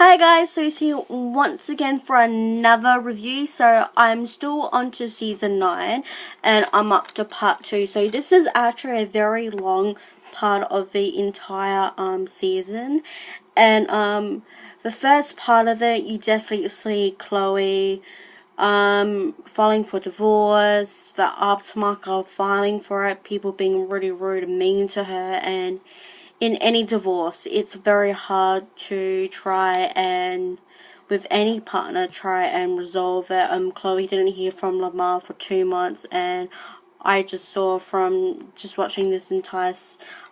Hi guys, Sophs here once again for another review. So I'm still on to season 9 and I'm up to part 2. So this is actually a very long part of the entire season. And the first part of it, you definitely see Chloe filing for divorce, the aftermath of filing for it, people being really rude and mean to her, and in any divorce, it's very hard to try and, with any partner, try and resolve it. Chloe didn't hear from Lamar for 2 months, and I just saw from just watching this entire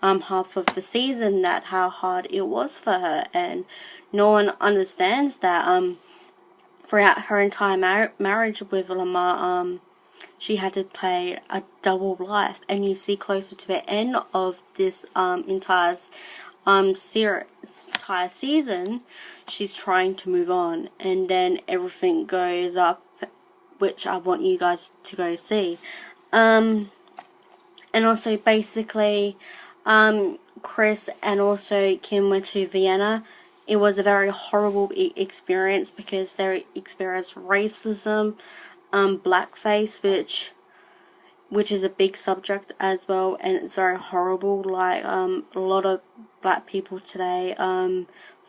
half of the season that how hard it was for her, and no one understands that. Throughout her entire marriage with Lamar, she had to play a double life, and you see closer to the end of this entire season, she's trying to move on, and then everything goes up, which I want you guys to go see. And also basically, Chris and also Kim went to Vienna. It was a very horrible experience because they experienced racism, blackface, which is a big subject as well, and it's very horrible. Like a lot of black people today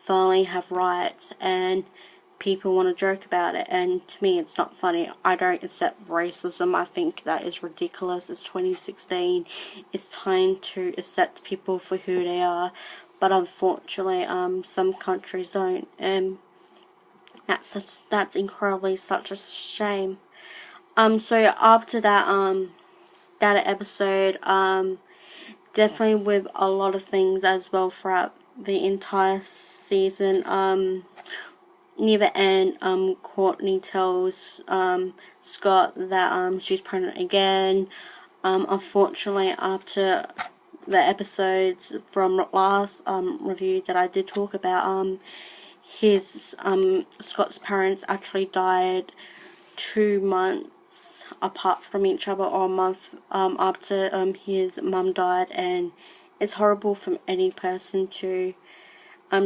finally have rights, and people want to joke about it, and to me it's not funny. I don't accept racism. I think that is ridiculous. It's 2016. It's time to accept people for who they are, but unfortunately some countries don't, and that's incredibly such a shame. So after that that episode, definitely with a lot of things as well throughout the entire season, near the end, Courtney tells Scott that she's pregnant again. Unfortunately, after the episodes from last review that I did talk about, his Scott's parents actually died 2 months apart from each other, or a month after his mum died, and it's horrible for any person to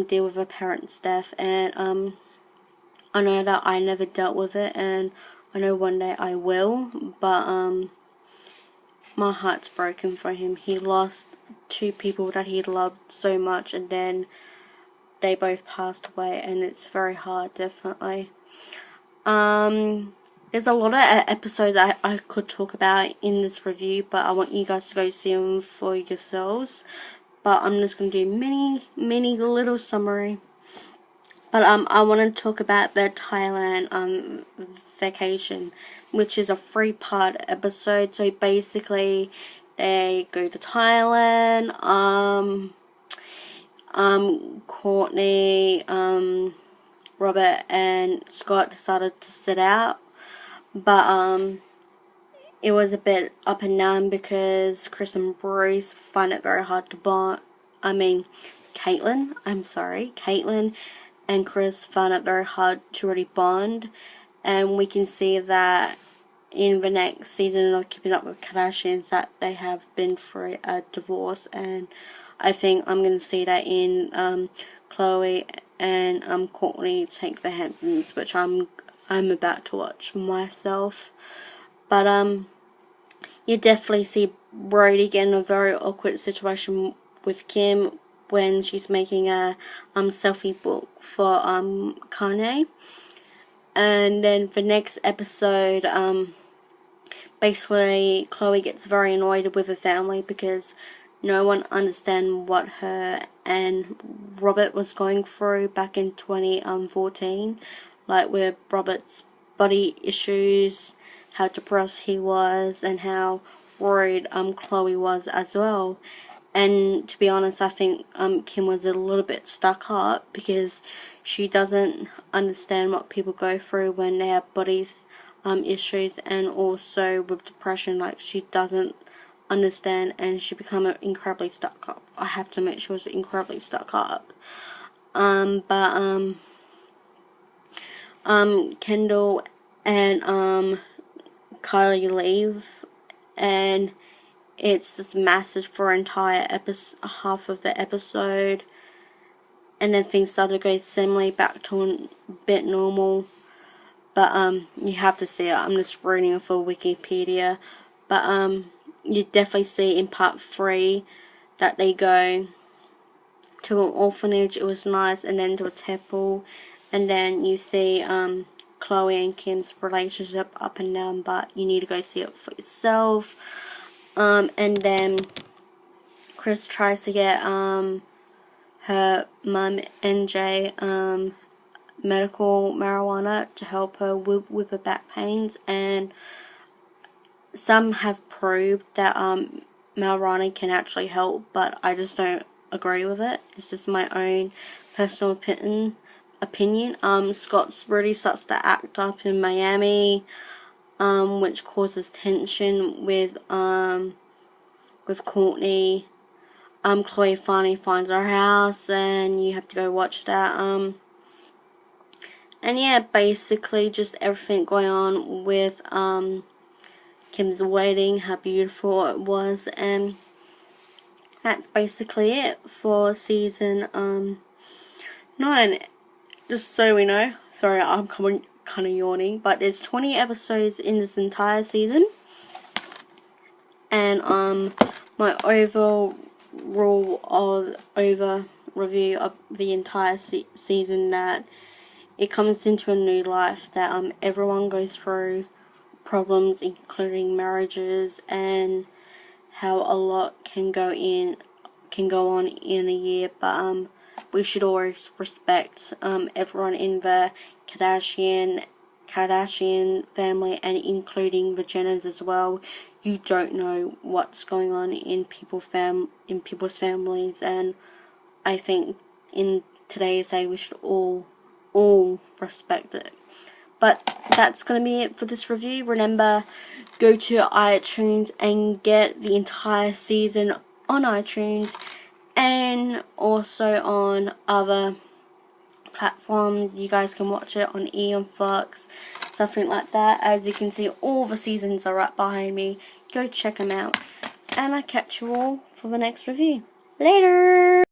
deal with a parent's death, and I know that I never dealt with it, and I know one day I will, but my heart's broken for him. He lost 2 people that he loved so much, and then they both passed away, and it's very hard, definitely. There's a lot of episodes I could talk about in this review, but I want you guys to go see them for yourselves. But I'm just going to do mini little summary. But I want to talk about the Thailand vacation, which is a 3-part episode. So basically, they go to Thailand. Courtney, Robert, and Scott decided to sit out, but it was a bit up and down because Chris and Bruce find it very hard to bond. Caitlin and Chris found it very hard to really bond, and we can see that in the next season of Keeping Up with Kardashians that they have been through a divorce, and I think I'm going to see that in Chloe and Courtney Take the Hamptons, which I'm about to watch myself. But you definitely see Brody get in a very awkward situation with Kim when she's making a selfie book for Kanye. And then the next episode, basically Chloe gets very annoyed with the family because no one understands what her and Robert was going through back in 2014, like with Robert's body issues, how depressed he was, and how worried Chloe was as well. And to be honest, I think Kim was a little bit stuck up because she doesn't understand what people go through when they have body issues, and also with depression. Like, she doesn't understand, and she become incredibly stuck up. I have to admit, she was incredibly stuck up. Kendall and Kylie leave, and it's this massive for entire half of the episode, and then things started to go similarly back to a bit normal. But you have to see it. I'm just reading it for Wikipedia. But you definitely see in part 3 that they go to an orphanage. It was nice, and then to a temple, and then you see Chloe and Kim's relationship up and down. But you need to go see it for yourself. And then Chris tries to get her mum NJ medical marijuana to help her with her back pains, and some have proved that marijuana can actually help, but I just don't agree with it. It's just my own personal opinion. Scott's really starts to act up in Miami, which causes tension with Courtney. Chloe finally finds her house, and you have to go watch that. And yeah, basically just everything going on with Kim's wedding, how beautiful it was, and that's basically it for season 9. Just so we know, sorry, I'm kind of yawning, but there's 20 episodes in this entire season, and my overall review of the entire season, that it comes into a new life, that everyone goes through problems, including marriages, and how a lot can go on in a year. But we should always respect everyone in the Kardashian family, and including the Jenners as well. You don't know what's going on in people's families, and I think in today's day we should all respect it. But that's going to be it for this review. Remember, go to iTunes and get the entire season on iTunes, and also on other platforms. You guys can watch it on Flux, something like that. As you can see, all the seasons are right behind me. Go check them out, and I'll catch you all for the next review. Later!